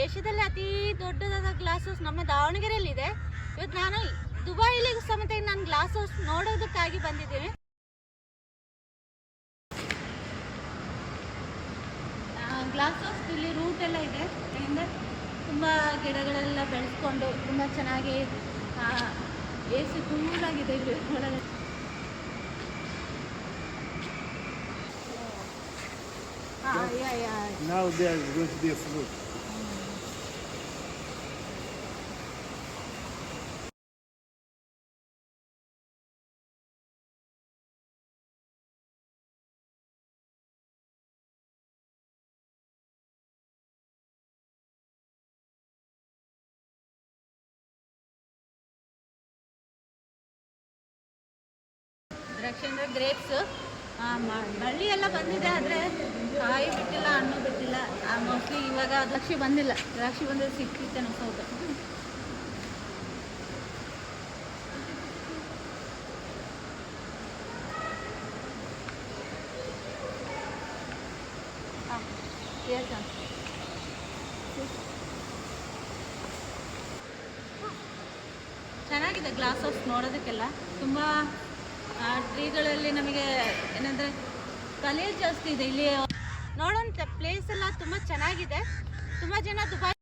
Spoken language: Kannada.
ಏಷ್ಯಾದಲ್ಲಿ ಅತಿ ದೊಡ್ಡದಾದ ಗ್ಲಾಸ್ ಹೌಸ್ ನಮ್ಮ ದಾವಣಗೆರೆಯಲ್ಲಿದೆ. ಇವತ್ತು ನಾನು ದುಬೈಲಿ ಸಮೇತ ನಾನು ಗ್ಲಾಸ್ ಹೌಸ್ ನೋಡೋದಕ್ಕಾಗಿ ಬಂದಿದ್ದೀನಿ. ಗ್ಲಾಸ್ ಹೌಸ್ ಇಲ್ಲಿ ರೂಟ್ ಎಲ್ಲ ಇದೆ. ಯಾಕೆಂದರೆ ತುಂಬ ಗಿಡಗಳೆಲ್ಲ ಬೆಳೆಸ್ಕೊಂಡು ತುಂಬ ಚೆನ್ನಾಗಿ ಎ ಸಿ ಕೂಲಾಗಿದೆ ಇಲ್ಲಿ ಒಳಗೆ. Now there is going to be a fruit. ದ್ರಾಕ್ಷಿ ಅಂದರೆ ಗ್ರೇಪ್ಸ್. ಬಳ್ಳಿ ಎಲ್ಲ ಬಂದಿದೆ, ಆದರೆ ಕಾಯಿ ಬಿಟ್ಟಿಲ್ಲ, ಹಣ್ಣು ಬಿಟ್ಟಿಲ್ಲ. ಮೋಸ್ಟ್ಲಿ ಇವಾಗ ದ್ರಾಕ್ಷಿ ಬಂದಿಲ್ಲ. ದ್ರಾಕ್ಷಿ ಬಂದರೆ ಸಿಕ್ಕಿತ್ತೇನೋ ಸೌದು. ಚೆನ್ನಾಗಿದೆ ಗ್ಲಾಸ್ ಹೌಸ್ ನೋಡೋದಕ್ಕೆಲ್ಲ. ತುಂಬ ಟ್ರೀಗಳಲ್ಲಿ ನಮಗೆ ಏನಂದರೆ ಕಲೆ ಜಾಸ್ತಿ ಇದೆ ಇಲ್ಲಿ. ನೋಡೋಂಥ ಪ್ಲೇಸ್ ಎಲ್ಲ ತುಂಬ ಚೆನ್ನಾಗಿದೆ. ತುಂಬ ಜನ ದುಬೈ